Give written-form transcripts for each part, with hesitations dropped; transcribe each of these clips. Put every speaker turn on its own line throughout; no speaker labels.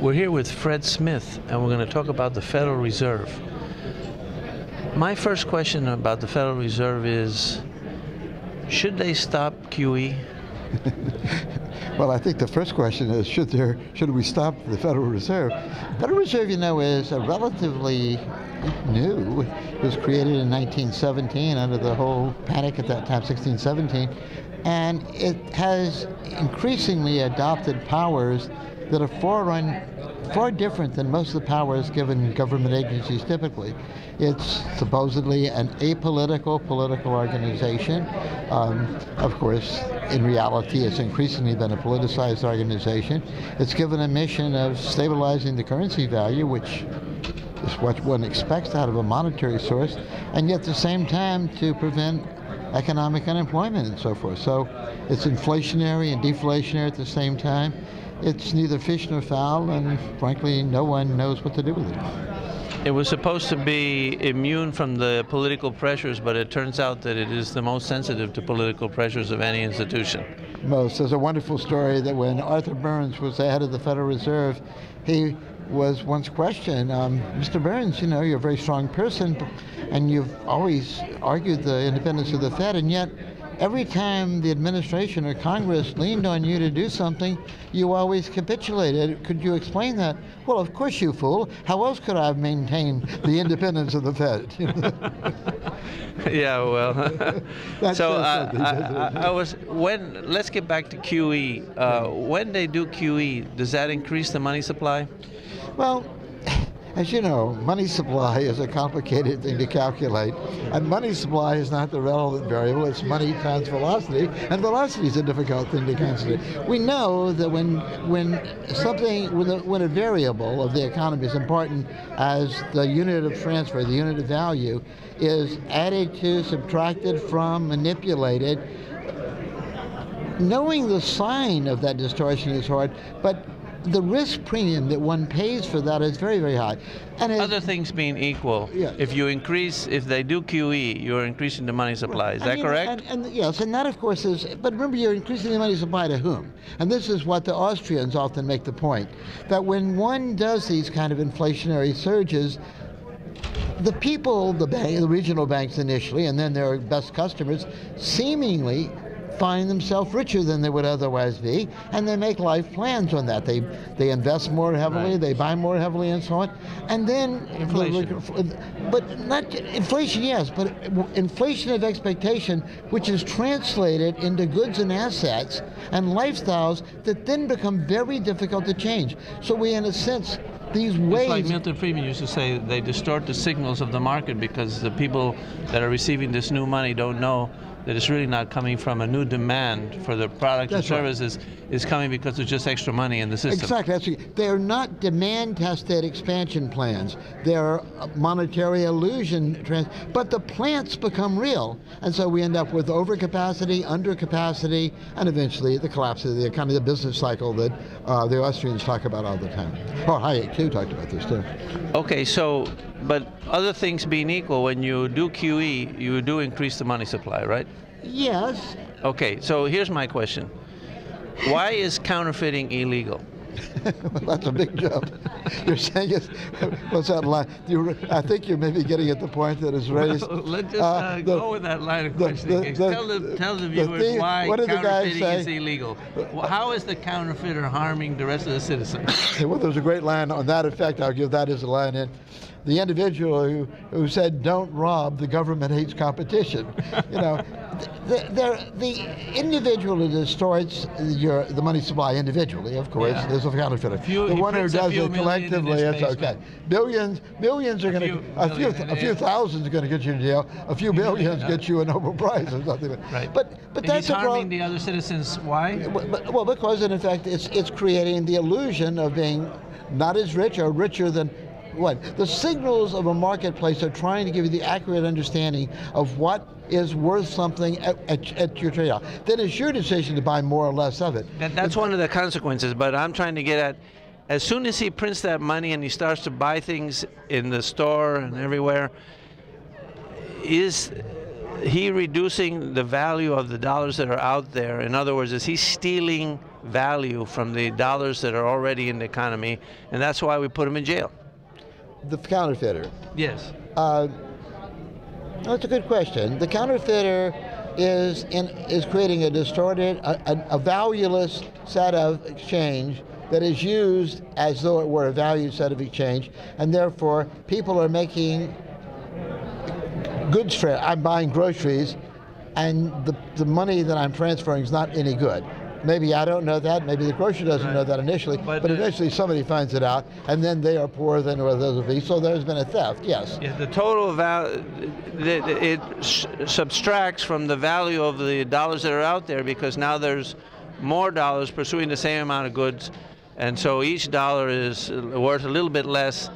We're here with Fred Smith, and we're going to talk about the Federal Reserve. My first question about the Federal Reserve is, should they stop QE?
Well, I think the first question is, should we stop the Federal Reserve? Federal Reserve, you know, is a relatively new. It was created in 1917 under the whole panic at that time, 1617, and it has increasingly adopted powers that are far different than most of the powers given government agencies typically. It's supposedly an apolitical political organization. Of course, in reality, it's increasingly been a politicized organization. It's given a mission of stabilizing the currency value, which is what one expects out of a monetary source, and yet at the same time to prevent economic unemployment and so forth. So it's inflationary and deflationary at the same time. It's neither fish nor fowl, and frankly, no one knows what to do with it.
It was supposed to be immune from the political pressures, but it turns out that it is the most sensitive to political pressures of any institution.
There's a wonderful story that when Arthur Burns was the head of the Federal Reserve, he was once questioned, Mr. Burns, you know, you're a very strong person, and you've always argued the independence of the Fed, and yet every time the administration or Congress leaned on you to do something, you always capitulated. Could you explain that? Well, of course, you fool. How else could I have maintained the independence of the Fed?
Yeah, well. Let's get back to QE. When they do QE, does that increase the money supply?
Well, as you know, money supply is a complicated thing to calculate, and money supply is not the relevant variable. It's money times velocity, and velocity is a difficult thing to calculate. We know that when a variable of the economy is important as the unit of transfer, the unit of value, is added to, subtracted from, manipulated, knowing the sign of that distortion is hard, but the risk premium that one pays for that is very, very high. And
other things being equal, yeah. If they do QE, you're increasing the money supply. Is that correct?
Yes, and that of course is, but remember, you're increasing the money supply to whom? And this is what the Austrians often make the point, that when one does these kind of inflationary surges, the people, the regional banks initially, and then their best customers, seemingly find themselves richer than they would otherwise be, and they make life plans on that. They invest more heavily, right. They buy more heavily, and so on. And then
inflation.
But not inflation, yes, but inflation of expectation, which is translated into goods and assets and lifestyles that then become very difficult to change. So we, in a sense, these ways.
It's like Milton Friedman used to say, they distort the signals of the market because the people that are receiving this new money don't know that it's really not coming from a new demand for the product and services. Right. Is coming because there's just extra money in the system.
Exactly. They're not demand-tested expansion plans. They're monetary illusion, but the plants become real. And so we end up with overcapacity, undercapacity, and eventually the collapse of the economy, the business cycle that the Austrians talk about all the time. Oh, Hayek too talked about this too.
Okay, so, but other things being equal, when you do QE, you do increase the money supply, right?
Yes.
Okay, so here's my question. Why is counterfeiting illegal?
Well, that's a big jump. You're saying it's, what's that line? I think you're maybe getting at the point that is raised.
Well, let's just go with that line of questioning. Tell the viewers why counterfeiting is illegal. How is the counterfeiter harming the rest of the citizens?
Well, there's a great line on that effect. I'll give that as a line in. The individual who said, "Don't rob, the government hates competition." You know, the individual who distorts the money supply individually, of course, is a counterfeiter. The one who does it collectively, it's okay. Millions are going to, a few thousands are going to get you in jail. A few billions get you a Nobel Prize or something.
Right.
But that's
he's harming the other citizens. Why?
Well, because in effect, it's creating the illusion of being not as rich or richer than. What? The signals of a marketplace are trying to give you the accurate understanding of what is worth something at your trade-off. Then it's your decision to buy more or less of it.
That's one of the consequences, but I'm trying to get at, as soon as he prints that money and he starts to buy things in the store and everywhere, is he reducing the value of the dollars that are out there? In other words, is he stealing value from the dollars that are already in the economy, and that's why we put them in jail.
The counterfeiter.
Yes.
That's a good question. The counterfeiter is creating a distorted, a valueless set of exchange that is used as though it were a valued set of exchange, and therefore people are making goods. I'm buying groceries, and the money that I'm transferring is not any good. Maybe I don't know that, maybe the grocer doesn't know that initially, but eventually somebody finds it out, and then they are poorer than others will be, so there's been a theft, yes.
Yeah, the total value, it subtracts from the value of the dollars that are out there, because now there's more dollars pursuing the same amount of goods, and so each dollar is worth a little bit less,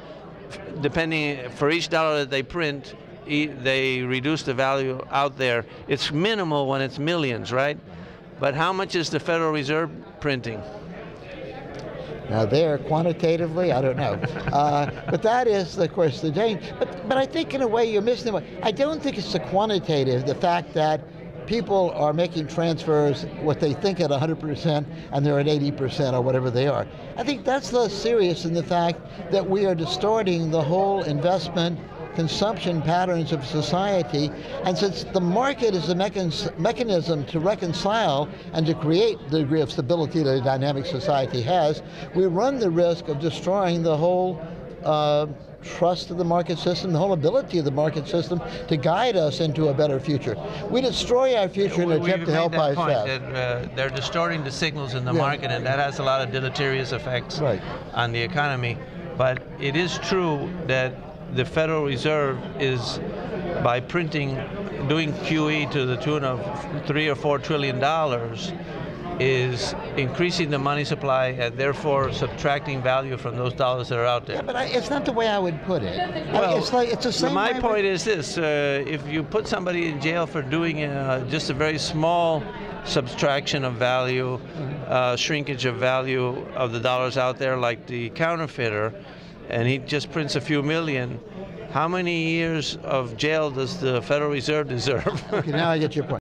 depending, for each dollar that they print, they reduce the value out there. It's minimal when it's millions, right? But how much is the Federal Reserve printing?
Now there, quantitatively, I don't know. But that is, of course, the danger. But I think in a way you're missing the way. I don't think it's the quantitative, the fact that people are making transfers, what they think at 100%, and they're at 80% or whatever they are. I think that's less serious than the fact that we are distorting the whole investment consumption patterns of society, and since the market is a mechanism to reconcile and to create the degree of stability that a dynamic society has, we run the risk of destroying the whole trust of the market system, the whole ability of the market system to guide us into a better future. We destroy our future in an attempt to help ourselves.
They're distorting the signals in the market, and that has a lot of deleterious effects on the economy. But it is true that the Federal Reserve is, by printing, doing QE to the tune of $3 or $4 trillion, is increasing the money supply and therefore subtracting value from those dollars that are out there.
Yeah, but it's not the way I would put it.
Well,
it's the same
my point is this: if you put somebody in jail for doing just a very small subtraction of value, shrinkage of value of the dollars out there, like the counterfeiter, and he just prints a few million, how many years of jail does the Federal Reserve deserve?
Okay, now I get your point.